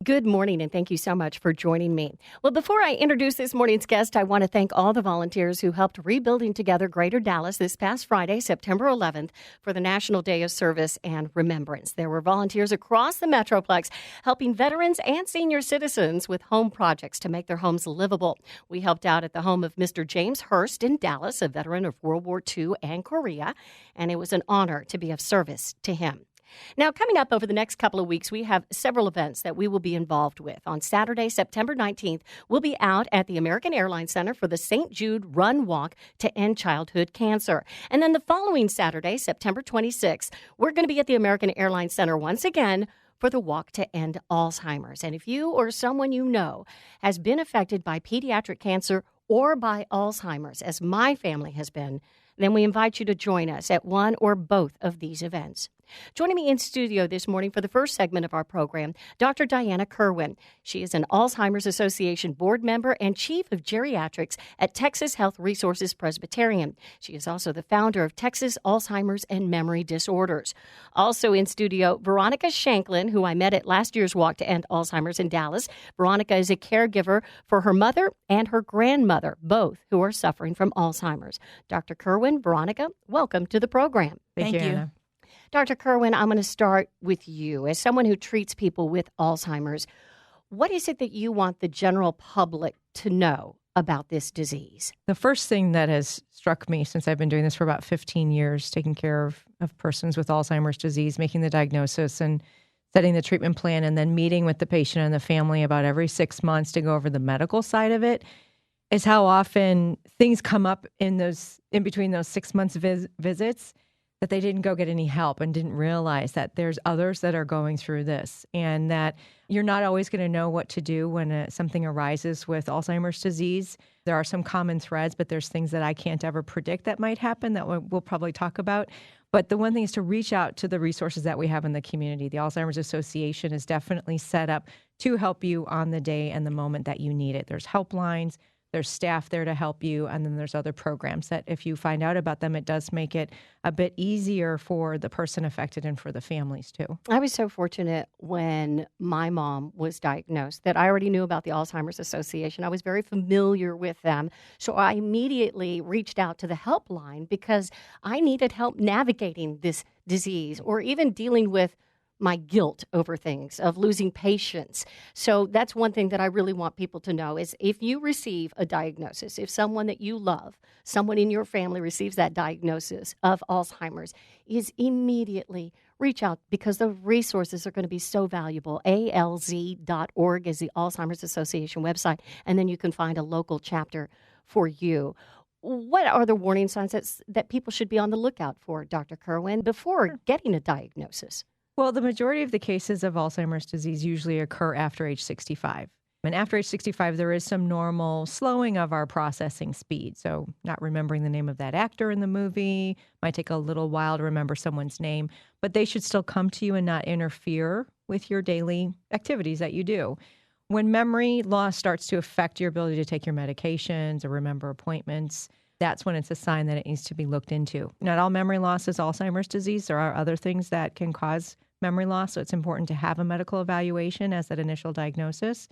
Good morning, and thank you so much for joining me. Well, before I introduce this morning's guest, I want to thank all the volunteers who helped rebuilding together Greater Dallas this past Friday, September 11th, for the National Day of Service and Remembrance. There were volunteers across the Metroplex helping veterans and senior citizens with home projects to make their homes livable. We helped out at the home of Mr. James Hurst in Dallas, a veteran of World War II and Korea, and it was an honor to be of service to him. Now, coming up over the next couple of weeks, we have several events that we will be involved with. On Saturday, September 19th, we'll be out at the American Airlines Center for the St. Jude Run Walk to End Childhood Cancer. And then the following Saturday, September 26th, we're going to be at the American Airlines Center once again for the Walk to End Alzheimer's. And if you or someone you know has been affected by pediatric cancer or by Alzheimer's, as my family has been, then we invite you to join us at one or both of these events. Joining me in studio this morning for the first segment of our program, Dr. Diana Kerwin. She is an Alzheimer's Association board member and chief of geriatrics at Texas Health Resources Presbyterian. She is also the founder of Texas Alzheimer's and Memory Disorders. Also in studio, Veronica Shanklin, who I met at last year's Walk to End Alzheimer's in Dallas. Veronica is a caregiver for her mother and her grandmother, both who are suffering from Alzheimer's. Dr. Kerwin, Veronica, welcome to the program. Thank you, Anna. Dr. Kerwin, I'm going to start with you. As someone who treats people with Alzheimer's, what is it that you want the general public to know about this disease? The first thing that has struck me since I've been doing this for about 15 years, taking care of persons with Alzheimer's disease, making the diagnosis and setting the treatment plan, and then meeting with the patient and the family about every 6 months to go over the medical side of it, is how often things come up in between those 6 months visits that they didn't go get any help and didn't realize that there's others that are going through this, and that you're not always going to know what to do when something arises with Alzheimer's disease. There are some common threads, but there's things that I can't ever predict that might happen that we'll probably talk about. But the one thing is to reach out to the resources that we have in the community. The Alzheimer's Association is definitely set up to help you on the day and the moment that you need it. There's helplines. There's staff there to help you, and then there's other programs that if you find out about them, it does make it a bit easier for the person affected and for the families too. I was so fortunate when my mom was diagnosed that I already knew about the Alzheimer's Association. I was very familiar with them, so I immediately reached out to the helpline because I needed help navigating this disease or even dealing with my guilt over things, of losing patience. So that's one thing that I really want people to know is if you receive a diagnosis, if someone that you love, someone in your family receives that diagnosis of Alzheimer's, is immediately reach out because the resources are going to be so valuable. ALZ.org is the Alzheimer's Association website, and then you can find a local chapter for you. What are the warning signs that people should be on the lookout for, Dr. Kerwin, before getting a diagnosis? Well, the majority of the cases of Alzheimer's disease usually occur after age 65. And after age 65, there is some normal slowing of our processing speed. So not remembering the name of that actor in the movie might take a little while to remember someone's name, but they should still come to you and not interfere with your daily activities that you do. When memory loss starts to affect your ability to take your medications or remember appointments, that's when it's a sign that it needs to be looked into. Not all memory loss is Alzheimer's disease. There are other things that can cause memory loss, so it's important to have a medical evaluation as that initial diagnosis.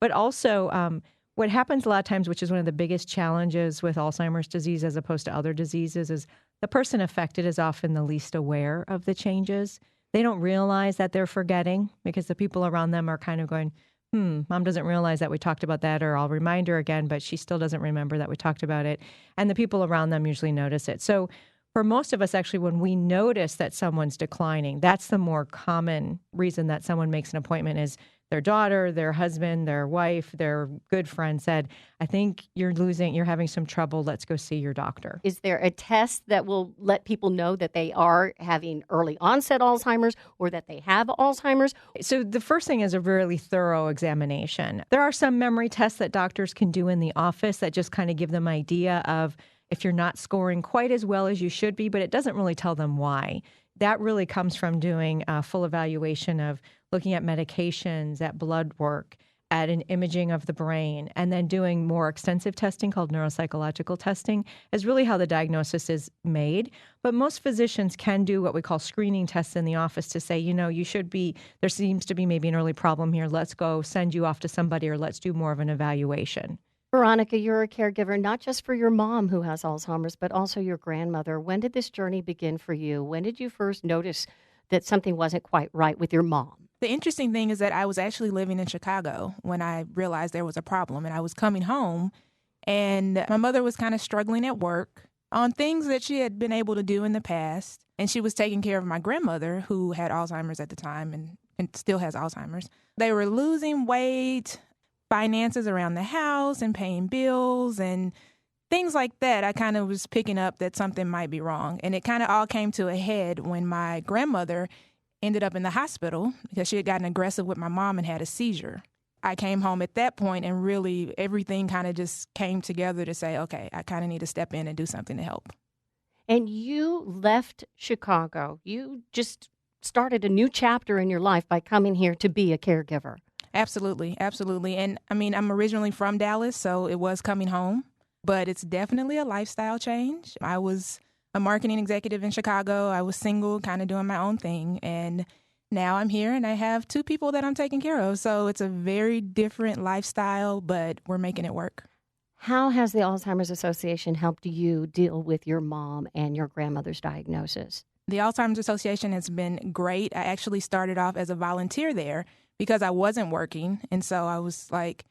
But also, what happens a lot of times, which is one of the biggest challenges with Alzheimer's disease as opposed to other diseases, is the person affected is often the least aware of the changes. They don't realize that they're forgetting because the people around them are kind of going, Mom doesn't realize that we talked about that, or I'll remind her again, but she still doesn't remember that we talked about it. And the people around them usually notice it. So for most of us, actually, when we notice that someone's declining, that's the more common reason that someone makes an appointment is their daughter, their husband, their wife, their good friend said, I think you're having some trouble. Let's go see your doctor. Is there a test that will let people know that they are having early onset Alzheimer's or that they have Alzheimer's? So the first thing is a really thorough examination. There are some memory tests that doctors can do in the office that just kind of give them an idea of if you're not scoring quite as well as you should be, but it doesn't really tell them why. That really comes from doing a full evaluation of looking at medications, at blood work, at an imaging of the brain, and then doing more extensive testing called neuropsychological testing is really how the diagnosis is made. But most physicians can do what we call screening tests in the office to say, there seems to be maybe an early problem here. Let's go send you off to somebody, or let's do more of an evaluation. Veronica, you're a caregiver not just for your mom who has Alzheimer's, but also your grandmother. When did this journey begin for you? When did you first notice that something wasn't quite right with your mom? The interesting thing is that I was actually living in Chicago when I realized there was a problem, and I was coming home, and my mother was kind of struggling at work on things that she had been able to do in the past, and she was taking care of my grandmother, who had Alzheimer's at the time and still has Alzheimer's. They were losing weight, finances around the house, and paying bills, and things like that. I kind of was picking up that something might be wrong, and it kind of all came to a head when my grandmother ended up in the hospital because she had gotten aggressive with my mom and had a seizure. I came home at that point, and really everything kind of just came together to say, okay, I kind of need to step in and do something to help. And you left Chicago. You just started a new chapter in your life by coming here to be a caregiver. Absolutely, absolutely. And I mean, I'm originally from Dallas, so it was coming home, but it's definitely a lifestyle change. I was a marketing executive in Chicago. I was single, kind of doing my own thing. And now I'm here and I have 2 people that I'm taking care of. So it's a very different lifestyle, but we're making it work. How has the Alzheimer's Association helped you deal with your mom and your grandmother's diagnosis? The Alzheimer's Association has been great. I actually started off as a volunteer there because I wasn't working. And so I was like,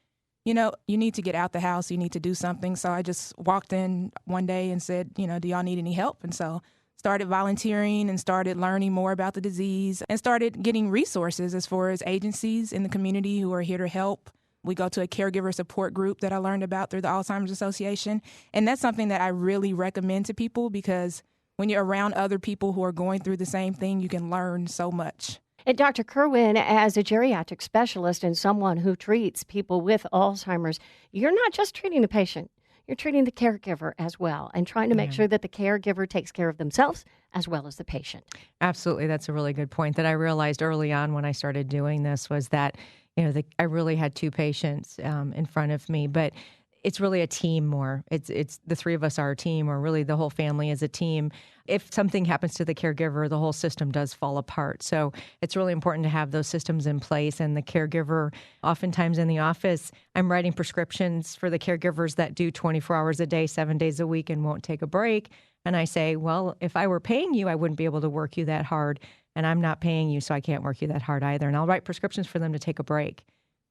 you need to get out the house. You need to do something. So I just walked in one day and said, do y'all need any help? And so started volunteering and started learning more about the disease and started getting resources as far as agencies in the community who are here to help. We go to a caregiver support group that I learned about through the Alzheimer's Association. And that's something that I really recommend to people because when you're around other people who are going through the same thing, you can learn so much. And Dr. Kerwin, as a geriatric specialist and someone who treats people with Alzheimer's, you're not just treating the patient, you're treating the caregiver as well and trying to make sure that the caregiver takes care of themselves as well as the patient. Absolutely. That's a really good point that I realized early on when I started doing this was that, I really had 2 patients in front of me, but it's really a team more. It's the 3 of us are a team, or really the whole family is a team. If something happens to the caregiver, the whole system does fall apart. So it's really important to have those systems in place. And the caregiver, oftentimes in the office, I'm writing prescriptions for the caregivers that do 24 hours a day, 7 days a week, and won't take a break. And I say, well, if I were paying you, I wouldn't be able to work you that hard. And I'm not paying you, so I can't work you that hard either. And I'll write prescriptions for them to take a break.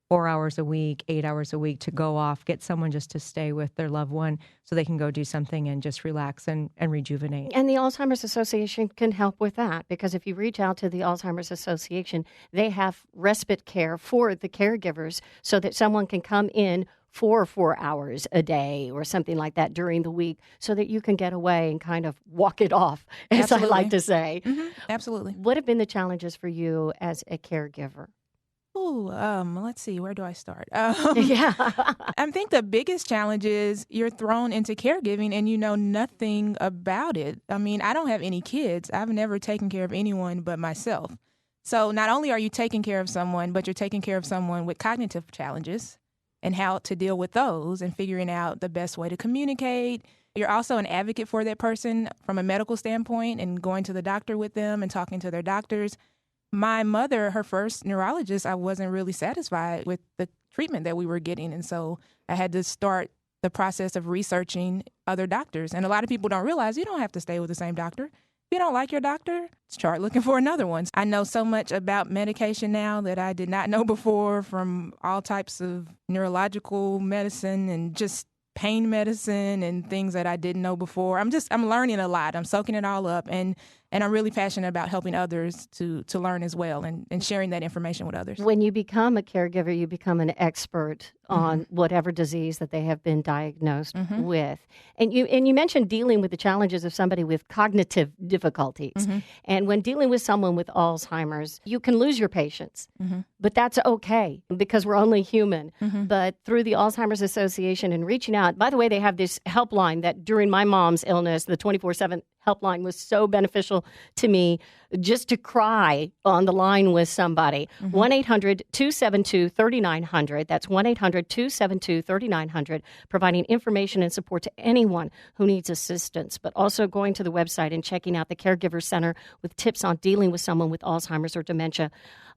4 hours a week, 8 hours a week to go off, get someone just to stay with their loved one so they can go do something and just relax and rejuvenate. And the Alzheimer's Association can help with that because if you reach out to the Alzheimer's Association, they have respite care for the caregivers so that someone can come in for 4 hours a day or something like that during the week so that you can get away and kind of walk it off, as I like to say. Mm-hmm. Absolutely. What have been the challenges for you as a caregiver? Let's see, where do I start? I think the biggest challenge is you're thrown into caregiving and you know nothing about it. I mean, I don't have any kids. I've never taken care of anyone but myself. So not only are you taking care of someone, but you're taking care of someone with cognitive challenges and how to deal with those and figuring out the best way to communicate. You're also an advocate for that person from a medical standpoint and going to the doctor with them and talking to their doctors. My mother, her first neurologist, I wasn't really satisfied with the treatment that we were getting. And so I had to start the process of researching other doctors. And a lot of people don't realize you don't have to stay with the same doctor. If you don't like your doctor, start looking for another one. I know so much about medication now that I did not know before, from all types of neurological medicine and just pain medicine and things that I didn't know before. I'm learning a lot. I'm soaking it all up. And I'm really passionate about helping others to learn as well and sharing that information with others. When you become a caregiver, you become an expert on whatever disease that they have been diagnosed with. And you mentioned dealing with the challenges of somebody with cognitive difficulties. And when dealing with someone with Alzheimer's, you can lose your patience. But that's okay because we're only human. But through the Alzheimer's Association and reaching out, by the way, they have this helpline that during my mom's illness, the 24/7 helpline was so beneficial to me just to cry on the line with somebody. 1-800-272-3900. That's 1-800-272-3900, providing information and support to anyone who needs assistance, but also going to the website and checking out the Caregiver Center with tips on dealing with someone with Alzheimer's or dementia.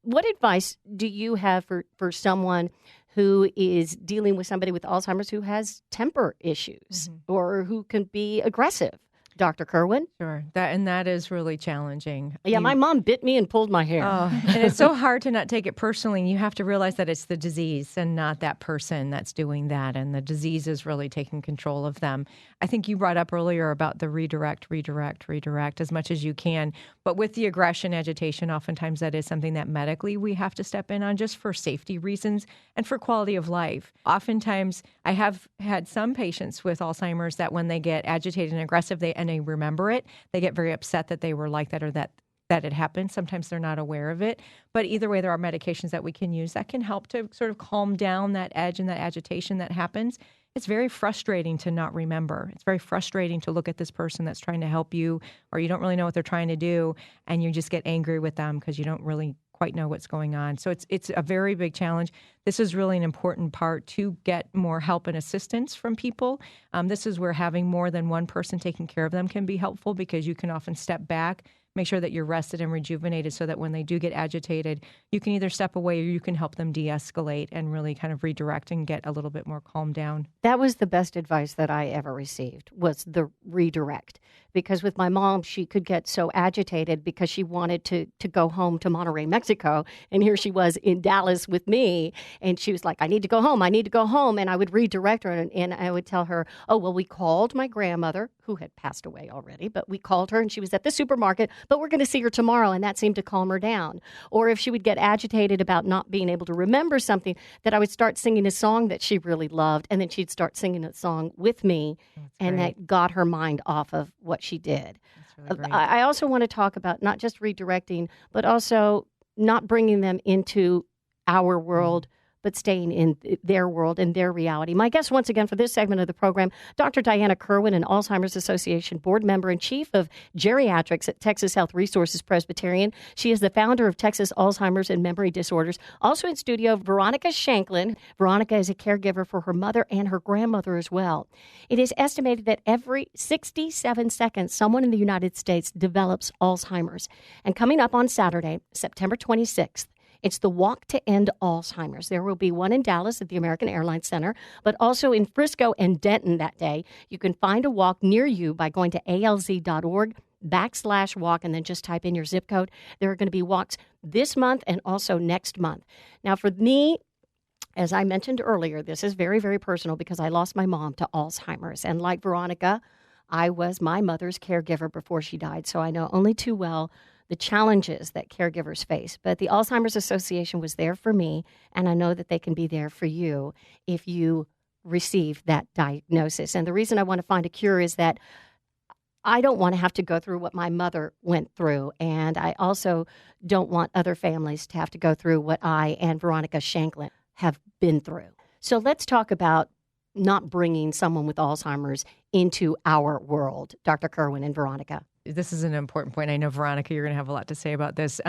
What advice do you have for someone who is dealing with somebody with Alzheimer's who has temper issues or who can be aggressive? Dr. Kerwin? Sure. That is really challenging. Yeah, my mom bit me and pulled my hair. Oh, and it's so hard to not take it personally. And you have to realize that it's the disease and not that person that's doing that. And the disease is really taking control of them. I think you brought up earlier about the redirect as much as you can. But with the aggression, agitation, oftentimes that is something that medically we have to step in on just for safety reasons and for quality of life. Oftentimes, I have had some patients with Alzheimer's that when they get agitated and aggressive, they remember it. They get very upset that they were like that or that it happened. Sometimes they're not aware of it. But either way, there are medications that we can use that can help to sort of calm down that edge and that agitation that happens. It's very frustrating to not remember. It's very frustrating to look at this person that's trying to help you, or you don't really know what they're trying to do, and you just get angry with them because you don't really quite know what's going on. So it's a very big challenge. This is really an important part to get more help and assistance from people. This is where having more than one person taking care of them can be helpful because you can often step back, make sure that you're rested and rejuvenated so that when they do get agitated, you can either step away or you can help them de-escalate and really kind of redirect and get a little bit more calmed down. That was the best advice that I ever received, was the redirect. Because with my mom, she could get so agitated because she wanted to go home to Monterrey, Mexico. And here she was in Dallas with me. And she was like, I need to go home. And I would redirect her and I would tell her, oh, well, we called my grandmother, who had passed away already, but we called her and she was at the supermarket, but we're going to see her tomorrow. And that seemed to calm her down. Or if she would get agitated about not being able to remember something, that I would start singing a song that she really loved. And then she'd start singing a song with me. And that got her mind off of what she did. Really great. I also want to talk about not just redirecting, but also not bringing them into our world, but staying in their world and their reality. My guest once again for this segment of the program, Dr. Diana Kerwin, an Alzheimer's Association board member and chief of Geriatrics at Texas Health Resources Presbyterian. She is the founder of Texas Alzheimer's and Memory Disorders. Also in studio, Veronica Shanklin. Veronica is a caregiver for her mother and her grandmother as well. It is estimated that every 67 seconds, someone in the United States develops Alzheimer's. And coming up on Saturday, September 26th, it's the Walk to End Alzheimer's. There will be one in Dallas at the American Airlines Center, but also in Frisco and Denton that day. You can find a walk near you by going to alz.org/walk and then just type in your zip code. There are going to be walks this month and also next month. Now, for me, as I mentioned earlier, this is very, very personal because I lost my mom to Alzheimer's. And like Veronica, I was my mother's caregiver before she died, so I know only too well the challenges that caregivers face. But the Alzheimer's Association was there for me, and I know that they can be there for you if you receive that diagnosis. And the reason I want to find a cure is that I don't want to have to go through what my mother went through, and I also don't want other families to have to go through what I and Veronica Shanklin have been through. So let's talk about not bringing someone with Alzheimer's into our world, Dr. Kerwin and Veronica. This is an important point. I know, Veronica, you're going to have a lot to say about this.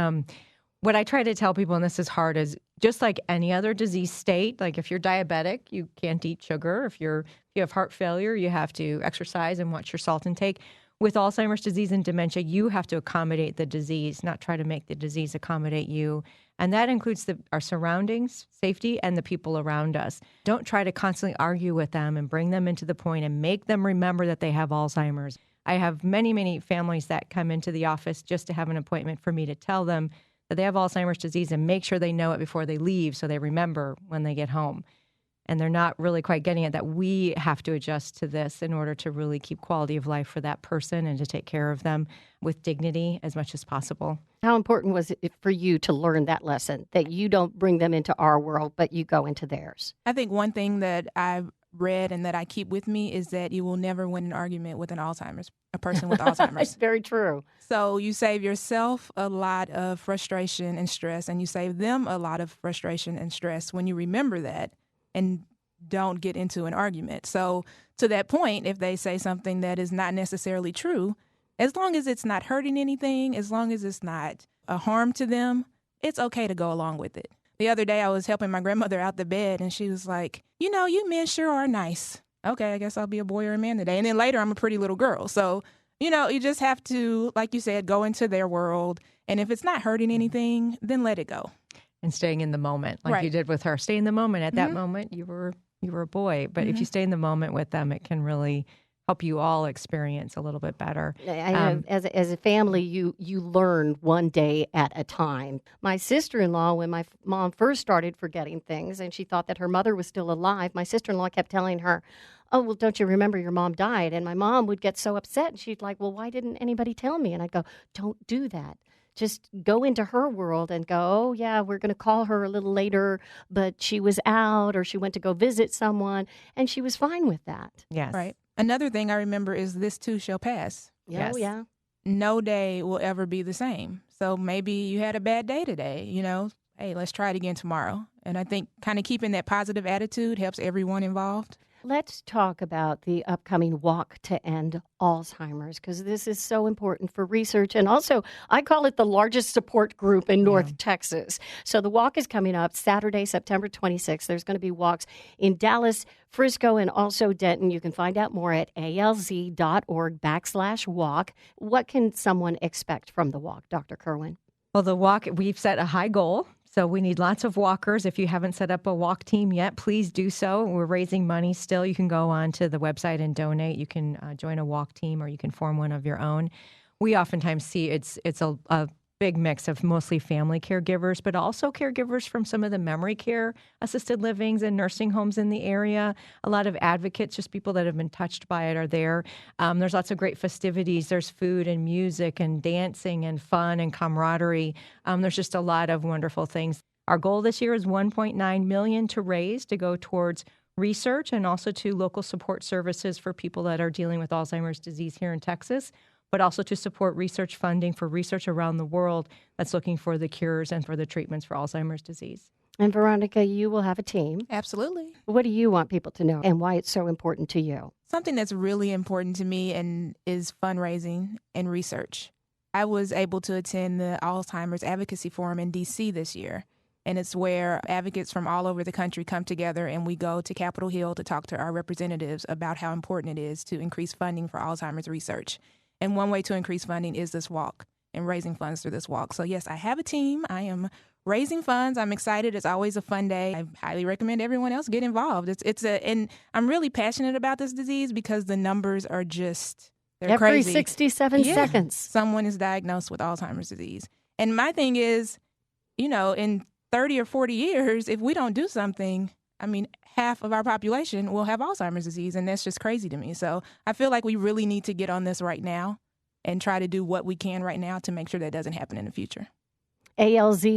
What I try to tell people, and this is hard, is just like any other disease state, like if you're diabetic, you can't eat sugar. If you have heart failure, you have to exercise and watch your salt intake. With Alzheimer's disease and dementia, you have to accommodate the disease, not try to make the disease accommodate you. And that includes our surroundings, safety, and the people around us. Don't try to constantly argue with them and bring them into the point and make them remember that they have Alzheimer's. I have many, many families that come into the office just to have an appointment for me to tell them that they have Alzheimer's disease and make sure they know it before they leave so they remember when they get home. And they're not really quite getting it that we have to adjust to this in order to really keep quality of life for that person and to take care of them with dignity as much as possible. How important was it for you to learn that lesson, that you don't bring them into our world, but you go into theirs? I think one thing that I've read and that I keep with me is that you will never win an argument with a person with Alzheimer's. It's very true. So you save yourself a lot of frustration and stress, and you save them a lot of frustration and stress when you remember that and don't get into an argument. So to that point, if they say something that is not necessarily true, As long as it's not hurting anything, as long as it's not a harm to them, it's okay to go along with it. The other day I was helping my grandmother out the bed, and she was like, you men sure are nice. Okay, I guess I'll be a boy or a man today. And then later I'm a pretty little girl. So, you just have to, like you said, go into their world. And if it's not hurting anything, then let it go. And staying in the moment, like you did with her. Stay in the moment. At that moment, you were a boy. But if you stay in the moment with them, it can really help you all experience a little bit better. As a family, you learn one day at a time. My sister-in-law, when my mom first started forgetting things and she thought that her mother was still alive, my sister-in-law kept telling her, oh, well, don't you remember your mom died? And my mom would get so upset. And she'd like, well, why didn't anybody tell me? And I'd go, don't do that. Just go into her world and go, oh, yeah, we're going to call her a little later, but she was out or she went to go visit someone, and she was fine with that. Yes. Right. Another thing I remember is this too shall pass. Yeah, Yes. Oh, yeah. No day will ever be the same. So maybe you had a bad day today, hey, let's try it again tomorrow. And I think kind of keeping that positive attitude helps everyone involved. Let's talk about the upcoming Walk to End Alzheimer's, because this is so important for research. And also, I call it the largest support group in North Texas. So the walk is coming up Saturday, September 26th. There's going to be walks in Dallas, Frisco, and also Denton. You can find out more at alz.org/walk. What can someone expect from the walk, Dr. Kerwin? Well, the walk, we've set a high goal. So we need lots of walkers. If you haven't set up a walk team yet, please do so. We're raising money still. You can go on to the website and donate. You can join a walk team, or you can form one of your own. We oftentimes see it's a big mix of mostly family caregivers, but also caregivers from some of the memory care assisted livings and nursing homes in the area. A lot of advocates, just people that have been touched by it, are there. There's lots of great festivities. There's food and music and dancing and fun and camaraderie. There's just a lot of wonderful things. Our goal this year is $1.9 million to raise to go towards research and also to local support services for people that are dealing with Alzheimer's disease here in Texas, but also to support research funding for research around the world that's looking for the cures and for the treatments for Alzheimer's disease. And Veronica, you will have a team. Absolutely. What do you want people to know and why it's so important to you? Something that's really important to me and is fundraising and research. I was able to attend the Alzheimer's Advocacy Forum in D.C. this year. And it's where advocates from all over the country come together, and we go to Capitol Hill to talk to our representatives about how important it is to increase funding for Alzheimer's research. And one way to increase funding is this walk and raising funds through this walk. So, yes, I have a team. I am raising funds. I'm excited. It's always a fun day. I highly recommend everyone else get involved. And I'm really passionate about this disease because the numbers are just, they're Every crazy. 67 seconds. Someone is diagnosed with Alzheimer's disease. And my thing is, in 30 or 40 years, if we don't do something, half of our population will have Alzheimer's disease, and that's just crazy to me. So I feel like we really need to get on this right now and try to do what we can right now to make sure that doesn't happen in the future. alz.org/walk.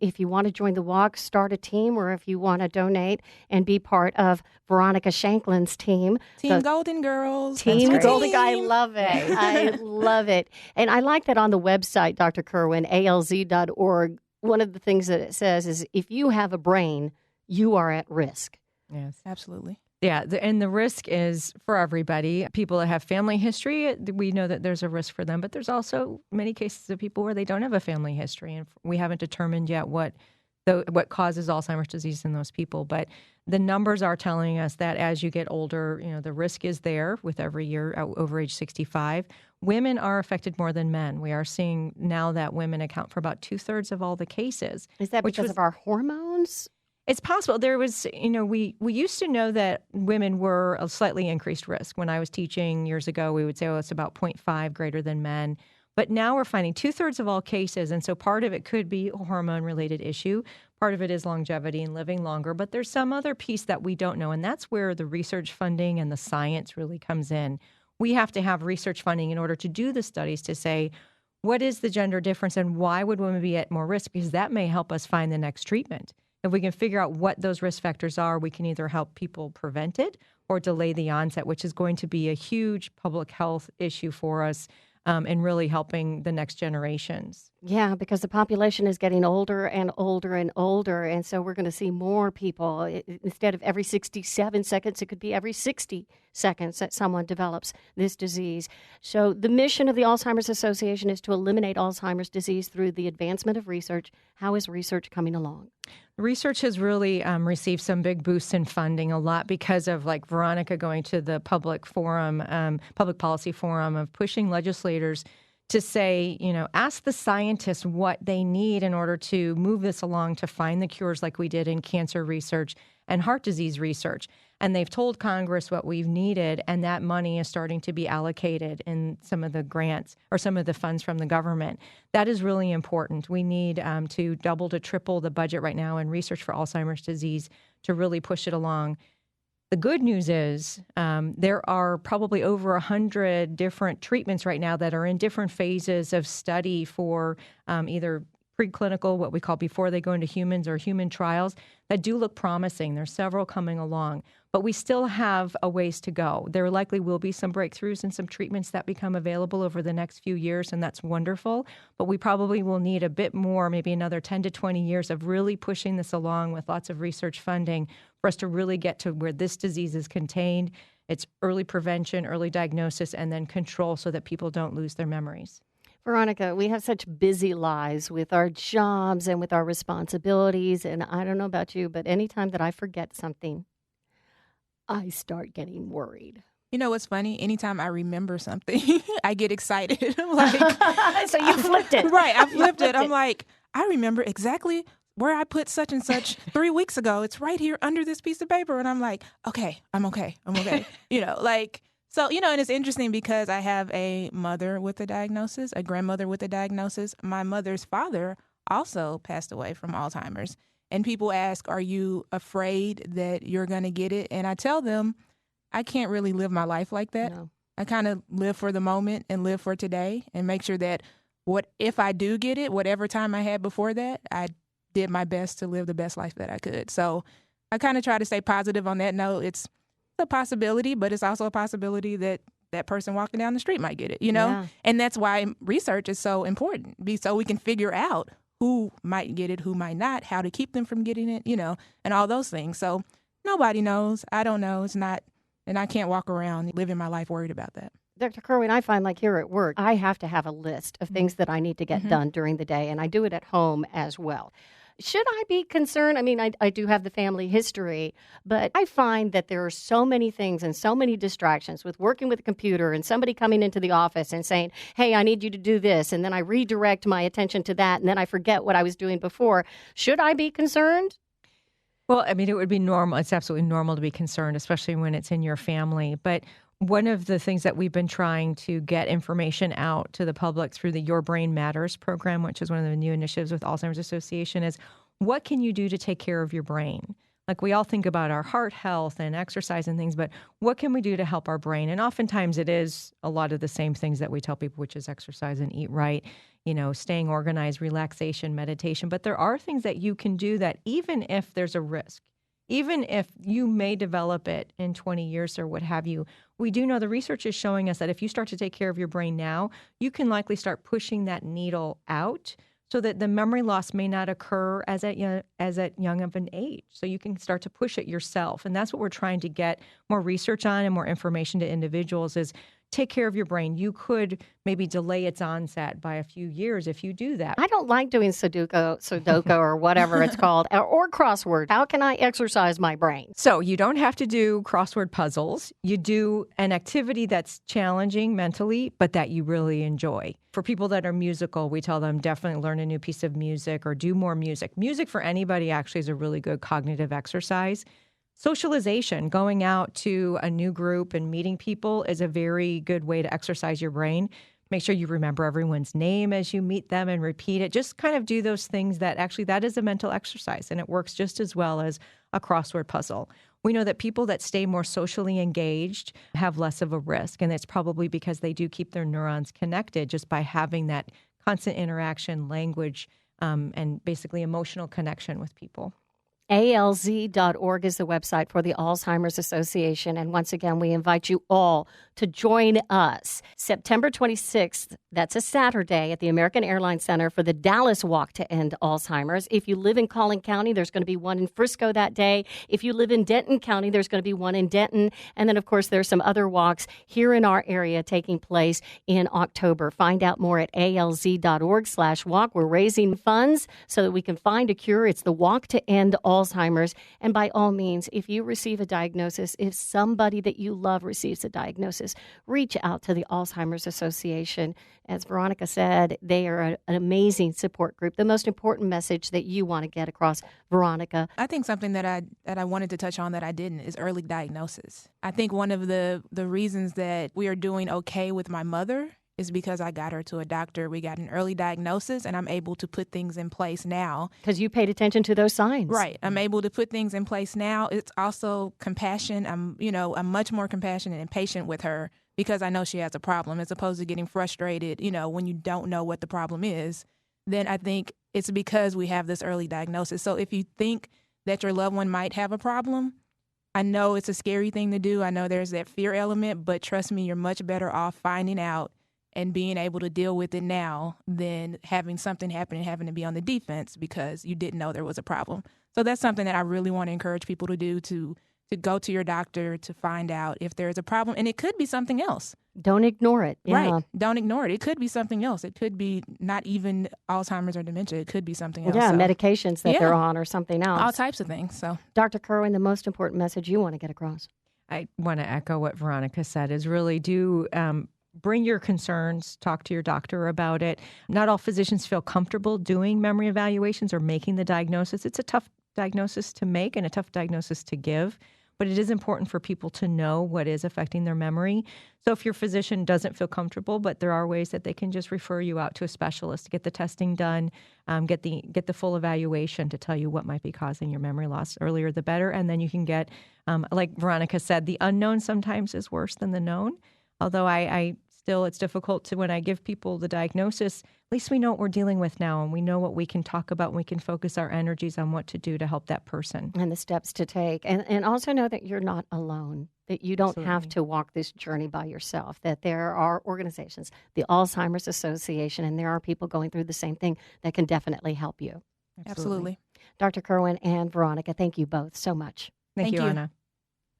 If you want to join the walk, start a team, or if you want to donate and be part of Veronica Shanklin's team. Team Golden Girls. Team That's Golden. right. I love it. I love it. And I like that on the website, Dr. Kerwin, alz.org. One of the things that it says is if you have a brain, you are at risk. Yes. Absolutely. Yeah, and the risk is for everybody. People that have family history, we know that there's a risk for them, but there's also many cases of people where they don't have a family history, and we haven't determined yet what causes Alzheimer's disease in those people. But the numbers are telling us that as you get older, the risk is there with every year over age 65. Women are affected more than men. We are seeing now that women account for about 2/3 of all the cases. Is that because of our hormones? It's possible. There was, we used to know that women were a slightly increased risk. When I was teaching years ago, we would say, it's about 0.5 greater than men. But now we're finding 2/3 of all cases. And so part of it could be a hormone-related issue. Part of it is longevity and living longer. But there's some other piece that we don't know. And that's where the research funding and the science really comes in. We have to have research funding in order to do the studies to say, what is the gender difference and why would women be at more risk? Because that may help us find the next treatment. If we can figure out what those risk factors are, we can either help people prevent it or delay the onset, which is going to be a huge public health issue for us and really helping the next generations. Yeah, because the population is getting older and older and older, and so we're going to see more people. Instead of every 67 seconds, it could be every 60 seconds that someone develops this disease. So the mission of the Alzheimer's Association is to eliminate Alzheimer's disease through the advancement of research. How is research coming along? Research has really received some big boosts in funding, a lot because of like Veronica going to the public policy forum of pushing legislators to say, ask the scientists what they need in order to move this along to find the cures like we did in cancer research and heart disease research. And they've told Congress what we've needed, and that money is starting to be allocated in some of the grants or some of the funds from the government. That is really important. We need to double to triple the budget right now in research for Alzheimer's disease to really push it along. The good news is there are probably over 100 different treatments right now that are in different phases of study for either preclinical, what we call before they go into humans, or human trials that do look promising. There's several coming along, but we still have a ways to go. There likely will be some breakthroughs and some treatments that become available over the next few years, and that's wonderful. But we probably will need a bit more, maybe another 10 to 20 years of really pushing this along with lots of research funding for us to really get to where this disease is contained. It's early prevention, early diagnosis, and then control so that people don't lose their memories. Veronica, we have such busy lives with our jobs and with our responsibilities. And I don't know about you, but anytime that I forget something, I start getting worried. You know what's funny? Anytime I remember something, I get excited. I'm like, so you flipped it. Right, I flipped it. I'm like, I remember exactly where I put such and such 3 weeks ago. It's right here under this piece of paper. And I'm like, okay, I'm okay. So, and it's interesting because I have a mother with a diagnosis, a grandmother with a diagnosis. My mother's father also passed away from Alzheimer's. And people ask, are you afraid that you're going to get it? And I tell them, I can't really live my life like that. No. I kind of live for the moment and live for today and make sure that if I do get it, whatever time I had before that, I did my best to live the best life that I could. So I kind of try to stay positive on that note. It's a possibility, but it's also a possibility that that person walking down the street might get it, Yeah. And that's why research is so important, so we can figure out who might get it, who might not, how to keep them from getting it, and all those things. So nobody knows. I don't know. It's not, and I can't walk around living my life worried about that. Dr. Kerwin, I find like here at work, I have to have a list of things that I need to get done during the day, and I do it at home as well. Should I be concerned? I mean, I do have the family history, but I find that there are so many things and so many distractions with working with a computer and somebody coming into the office and saying, hey, I need you to do this. And then I redirect my attention to that, and then I forget what I was doing before. Should I be concerned? Well, I mean, it would be normal. It's absolutely normal to be concerned, especially when it's in your family. But one of the things that we've been trying to get information out to the public through the Your Brain Matters program, which is one of the new initiatives with Alzheimer's Association, is what can you do to take care of your brain? Like, we all think about our heart health and exercise and things, but what can we do to help our brain? And oftentimes it is a lot of the same things that we tell people, which is exercise and eat right, staying organized, relaxation, meditation. But there are things that you can do that even if there's a risk, even if you may develop it in 20 years or what have you, we do know the research is showing us that if you start to take care of your brain now, you can likely start pushing that needle out so that the memory loss may not occur as at young of an age. So you can start to push it yourself. And that's what we're trying to get more research on and more information to individuals is take care of your brain. You could maybe delay its onset by a few years if you do that. I don't like doing Sudoku or whatever it's called, or crossword. How can I exercise my brain? So you don't have to do crossword puzzles. You do an activity that's challenging mentally, but that you really enjoy. For people that are musical, we tell them definitely learn a new piece of music or do more music. Music for anybody actually is a really good cognitive exercise. Socialization, going out to a new group and meeting people is a very good way to exercise your brain. Make sure you remember everyone's name as you meet them and repeat it. Just kind of do those things that is a mental exercise, and it works just as well as a crossword puzzle. We know that people that stay more socially engaged have less of a risk, and it's probably because they do keep their neurons connected just by having that constant interaction, language, and basically emotional connection with people. ALZ.org is the website for the Alzheimer's Association. And once again, we invite you all to join us September 26th. That's a Saturday at the American Airlines Center for the Dallas Walk to End Alzheimer's. If you live in Collin County, there's going to be one in Frisco that day. If you live in Denton County, there's going to be one in Denton. And then, of course, there's some other walks here in our area taking place in October. Find out more at alz.org/walk. We're raising funds so that we can find a cure. It's the Walk to End Alzheimer's. And by all means, if you receive a diagnosis, if somebody that you love receives a diagnosis, reach out to the Alzheimer's Association. As Veronica said, they are an amazing support group. The most important message that you want to get across, Veronica? I think something that I wanted to touch on that I didn't is early diagnosis. I think one of the reasons that we are doing okay with my mother is because I got her to a doctor. We got an early diagnosis, and I'm able to put things in place now. Because you paid attention to those signs. Right. I'm able to put things in place now. It's also compassion. I'm much more compassionate and patient with her because I know she has a problem, as opposed to getting frustrated, when you don't know what the problem is. Then I think it's because we have this early diagnosis. So if you think that your loved one might have a problem, I know it's a scary thing to do. I know there's that fear element, but trust me, you're much better off finding out and being able to deal with it now than having something happen and having to be on the defense because you didn't know there was a problem. So that's something that I really want to encourage people to do, to go to your doctor to find out if there is a problem. And it could be something else. Don't ignore it. Yeah. Right. Don't ignore it. It could be something else. It could be not even Alzheimer's or dementia. It could be something else. Yeah, medications that they're on or something else. All types of things. So, Dr. Kerwin, the most important message you want to get across? I want to echo what Veronica said, is really do bring your concerns, talk to your doctor about it. Not all physicians feel comfortable doing memory evaluations or making the diagnosis. It's a tough diagnosis to make and a tough diagnosis to give, but it is important for people to know what is affecting their memory. So if your physician doesn't feel comfortable, but there are ways that they can just refer you out to a specialist to get the testing done, get the full evaluation to tell you what might be causing your memory loss. Earlier, the better. And then you can get, like Veronica said, the unknown sometimes is worse than the known. Although I still, it's difficult to, when I give people the diagnosis, at least we know what we're dealing with now, and we know what we can talk about, and we can focus our energies on what to do to help that person. And the steps to take. And also know that you're not alone, that you don't have to walk this journey by yourself, that there are organizations, the Alzheimer's Association, and there are people going through the same thing that can definitely help you. Absolutely. Dr. Kerwin and Veronica, thank you both so much. Thank you, Anna.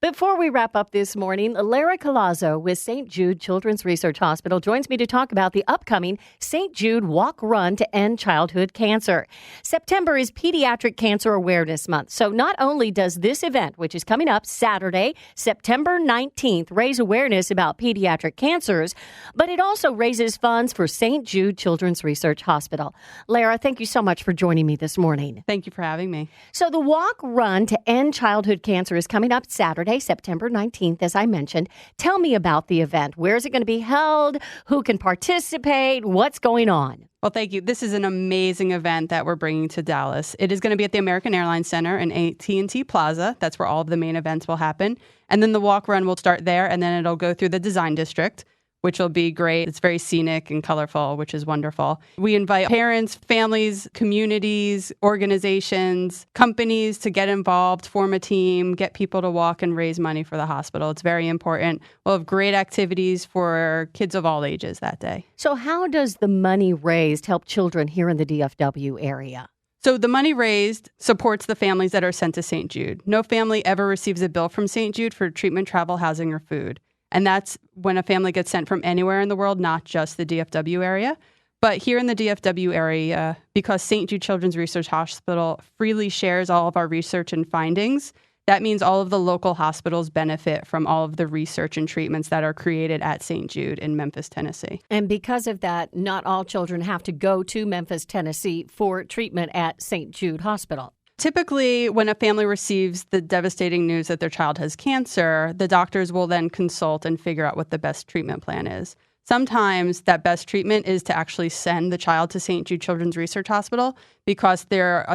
Before we wrap up this morning, Lara Collazo with St. Jude Children's Research Hospital joins me to talk about the upcoming St. Jude Walk Run to End Childhood Cancer. September is Pediatric Cancer Awareness Month. So not only does this event, which is coming up Saturday, September 19th, raise awareness about pediatric cancers, but it also raises funds for St. Jude Children's Research Hospital. Lara, thank you so much for joining me this morning. Thank you for having me. So the Walk Run to End Childhood Cancer is coming up Saturday, September 19th, as I mentioned. Tell me about the event. Where is it going to be held? Who can participate? What's going on? Well, thank you. This is an amazing event that we're bringing to Dallas. It is going to be at the American Airlines Center in AT&T Plaza. That's where all of the main events will happen. And then the walk run will start there, and then it'll go through the Design District, which will be great. It's very scenic and colorful, which is wonderful. We invite parents, families, communities, organizations, companies to get involved, form a team, get people to walk and raise money for the hospital. It's very important. We'll have great activities for kids of all ages that day. So how does the money raised help children here in the DFW area? So the money raised supports the families that are sent to St. Jude. No family ever receives a bill from St. Jude for treatment, travel, housing, or food. And that's when a family gets sent from anywhere in the world, not just the DFW area. But here in the DFW area, because St. Jude Children's Research Hospital freely shares all of our research and findings, that means all of the local hospitals benefit from all of the research and treatments that are created at St. Jude in Memphis, Tennessee. And because of that, not all children have to go to Memphis, Tennessee for treatment at St. Jude Hospital. Typically, when a family receives the devastating news that their child has cancer, the doctors will then consult and figure out what the best treatment plan is. Sometimes that best treatment is to actually send the child to St. Jude Children's Research Hospital because they're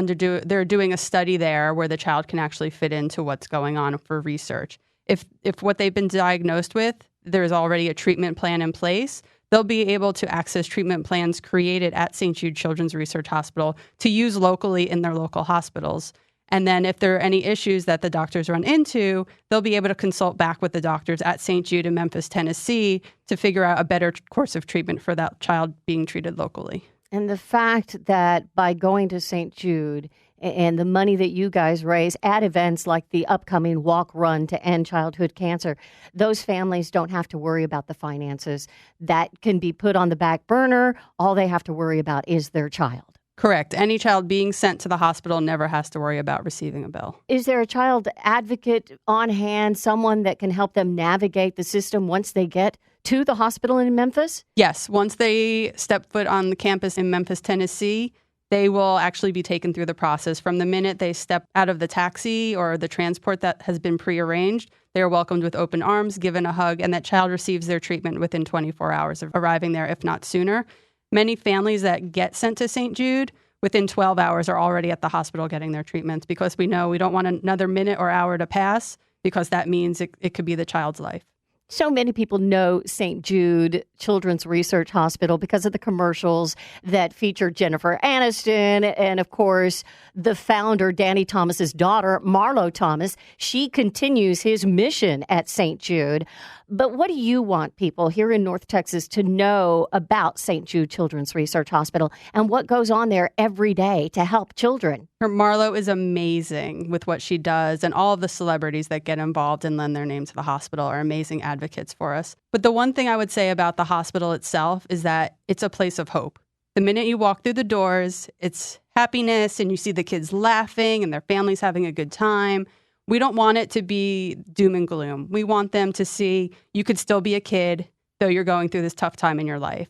doing a study there where the child can actually fit into what's going on for research. If what they've been diagnosed with, there's already a treatment plan in place, they'll be able to access treatment plans created at St. Jude Children's Research Hospital to use locally in their local hospitals. And then if there are any issues that the doctors run into, they'll be able to consult back with the doctors at St. Jude in Memphis, Tennessee, to figure out a better course of treatment for that child being treated locally. And the fact that by going to St. Jude and the money that you guys raise at events like the upcoming Walk Run to End Childhood Cancer, those families don't have to worry about the finances. That can be put on the back burner. All they have to worry about is their child. Correct. Any child being sent to the hospital never has to worry about receiving a bill. Is there a child advocate on hand, someone that can help them navigate the system once they get to the hospital in Memphis? Yes. Once they step foot on the campus in Memphis, Tennessee, they will actually be taken through the process. From the minute they step out of the taxi or the transport that has been prearranged, they are welcomed with open arms, given a hug, and that child receives their treatment within 24 hours of arriving there, if not sooner. Many families that get sent to St. Jude within 12 hours are already at the hospital getting their treatments, because we know we don't want another minute or hour to pass, because that means it could be the child's life. So many people know St. Jude Children's Research Hospital because of the commercials that feature Jennifer Aniston and, of course, the founder, Danny Thomas's daughter, Marlo Thomas. She continues his mission at St. Jude. But what do you want people here in North Texas to know about St. Jude Children's Research Hospital and what goes on there every day to help children? Marlo is amazing with what she does, and all of the celebrities that get involved and lend their name to the hospital are amazing advocates for us. But the one thing I would say about the hospital itself is that it's a place of hope. The minute you walk through the doors, it's happiness, and you see the kids laughing and their families having a good time. We don't want it to be doom and gloom. We want them to see you could still be a kid, though you're going through this tough time in your life.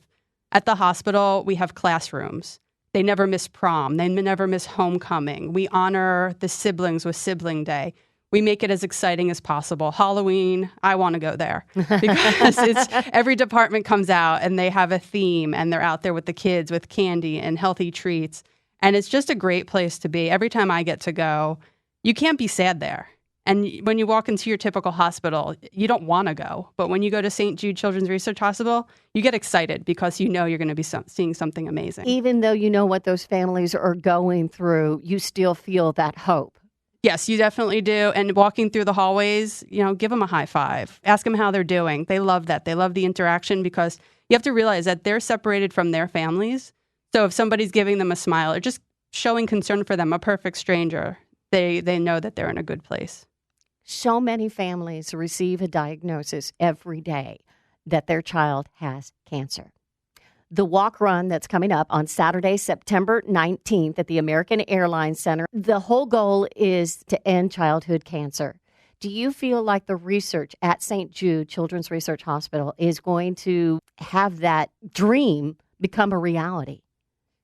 At the hospital, we have classrooms. They never miss prom. They never miss homecoming. We honor the siblings with Sibling Day. We make it as exciting as possible. Halloween, I want to go there because every department comes out and they have a theme, and they're out there with the kids with candy and healthy treats. And it's just a great place to be. Every time I get to go, you can't be sad there. And when you walk into your typical hospital, you don't want to go. But when you go to St. Jude Children's Research Hospital, you get excited because you know you're going to be seeing something amazing. Even though you know what those families are going through, you still feel that hope. Yes, you definitely do. And walking through the hallways, give them a high five. Ask them how they're doing. They love that. They love the interaction, because you have to realize that they're separated from their families. So if somebody's giving them a smile or just showing concern for them, a perfect stranger, they know that they're in a good place. So many families receive a diagnosis every day that their child has cancer. The walk run that's coming up on Saturday, September 19th at the American Airlines Center, the whole goal is to end childhood cancer. Do you feel like the research at St. Jude Children's Research Hospital is going to have that dream become a reality?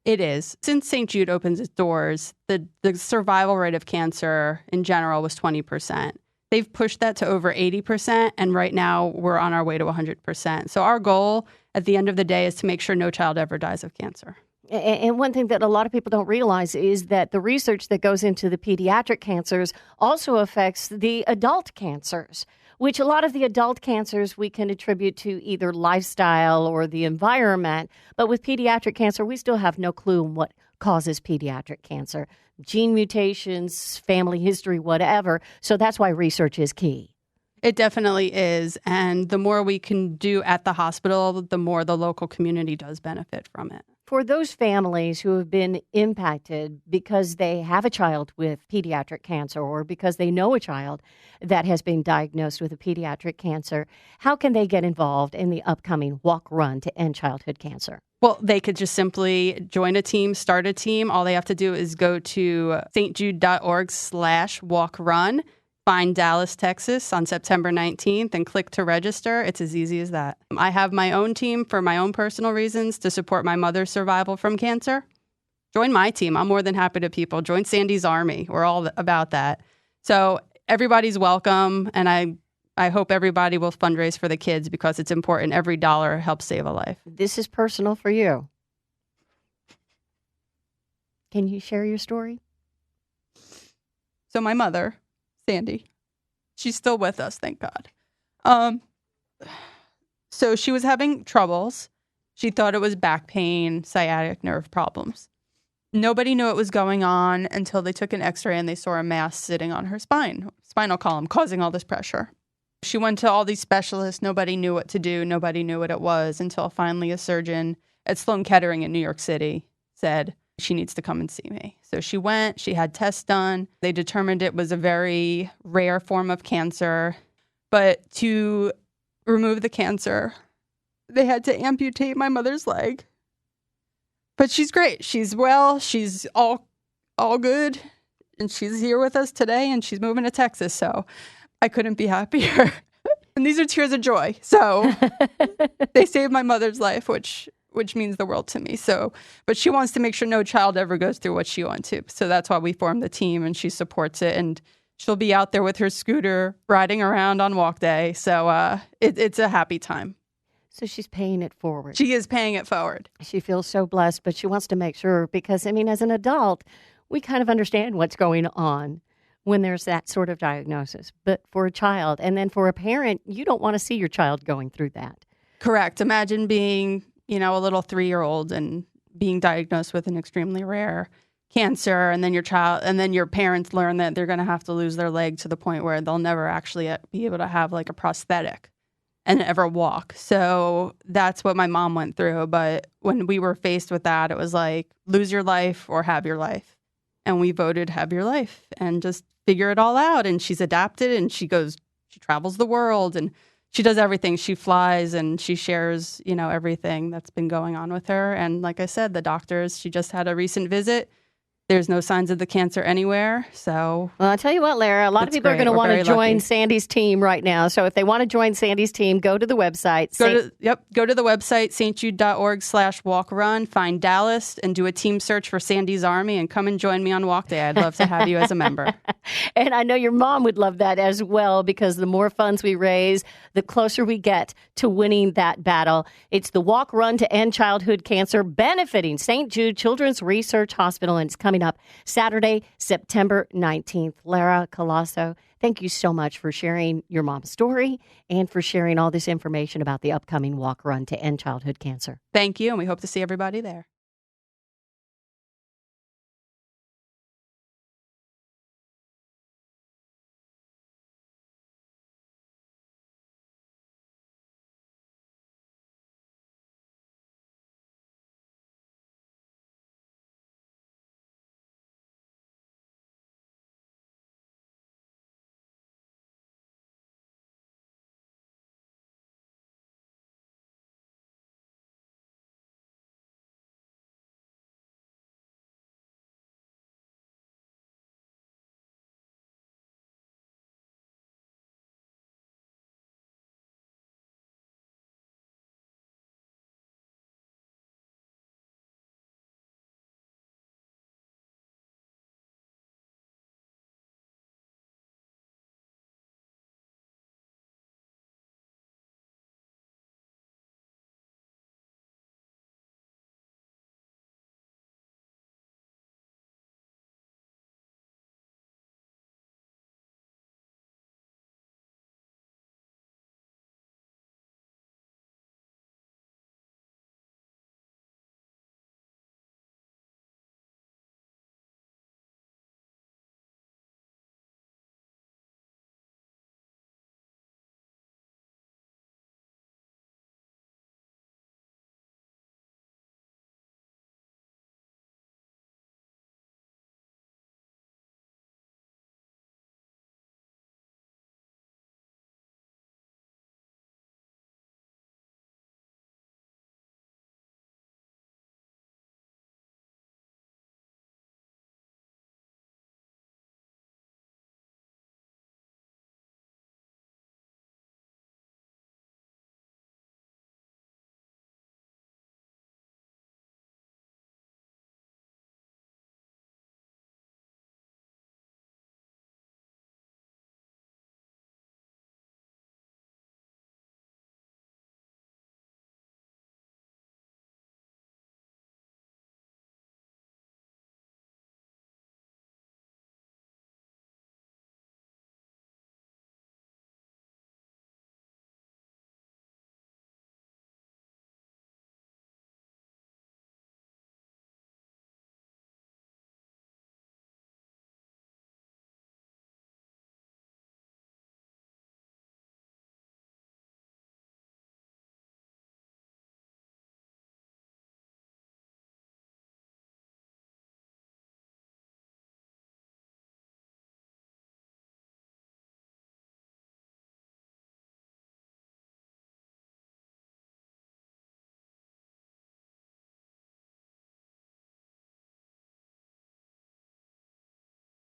It is. Since St. Jude opens its doors, the survival rate of cancer in general was 20%. They've pushed that to over 80%, and right now we're on our way to 100%. So our goal at the end of the day is to make sure no child ever dies of cancer. And one thing that a lot of people don't realize is that the research that goes into the pediatric cancers also affects the adult cancers, which a lot of the adult cancers we can attribute to either lifestyle or the environment. But with pediatric cancer, we still have no clue what causes pediatric cancer. Gene mutations, family history, whatever. So that's why research is key. It definitely is. And the more we can do at the hospital, the more the local community does benefit from it. For those families who have been impacted because they have a child with pediatric cancer or because they know a child that has been diagnosed with a pediatric cancer, how can they get involved in the upcoming Walk Run to End Childhood Cancer? Well, they could just simply join a team, start a team. All they have to do is go to stjude.org/walkrun, find Dallas, Texas on September 19th, and click to register. It's as easy as that. I have my own team for my own personal reasons to support my mother's survival from cancer. Join my team. I'm more than happy to people. Join Sandy's Army. We're all about that. So everybody's welcome, and I hope everybody will fundraise for the kids because it's important. Every dollar helps save a life. This is personal for you. Can you share your story? So my mother, Sandy, she's still with us, thank God. So she was having troubles. She thought it was back pain, sciatic nerve problems. Nobody knew what was going on until they took an x-ray and they saw a mass sitting on her spinal column, causing all this pressure. She went to all these specialists. Nobody knew what to do. Nobody knew what it was until finally a surgeon at Sloan Kettering in New York City said, she needs to come and see me. So she went, she had tests done. They determined it was a very rare form of cancer. But to remove the cancer, they had to amputate my mother's leg. But she's great. She's well. She's all good. And she's here with us today, and she's moving to Texas. So I couldn't be happier. And these are tears of joy. So they saved my mother's life, which means the world to me. So, but she wants to make sure no child ever goes through what she went to. So that's why we formed the team, and she supports it. And she'll be out there with her scooter riding around on walk day. So it's a happy time. So she's paying it forward. She is paying it forward. She feels so blessed, but she wants to make sure because, I mean, as an adult, we kind of understand what's going on when there's that sort of diagnosis. But for a child and then for a parent, you don't want to see your child going through that. Correct. Imagine being, a little 3-year-old and being diagnosed with an extremely rare cancer, and then your parents learn that they're going to have to lose their leg to the point where they'll never actually be able to have like a prosthetic and ever walk. So that's what my mom went through. But when we were faced with that, it was like, lose your life or have your life. And we voted have your life and just figure it all out. And she's adapted, and she travels the world, and she does everything. She flies and she shares, everything that's been going on with her. And like I said, the doctors, she just had a recent visit. There's no signs of the cancer anywhere. So, well, I'll tell you what, Lara, a lot of people are going to want to join Sandy's team right now. So if they want to join Sandy's team, go to the website. Go to the website, stjude.org/walkrun, find Dallas, and do a team search for Sandy's Army, and come and join me on Walk Day. I'd love to have you as a member. And I know your mom would love that as well, because the more funds we raise, the closer we get to winning that battle. It's the Walk Run to End Childhood Cancer, benefiting St. Jude Children's Research Hospital, and it's coming up Saturday, September 19th. Lara Colasso, thank you so much for sharing your mom's story and for sharing all this information about the upcoming Walk Run to End Childhood Cancer. Thank you, and we hope to see everybody there.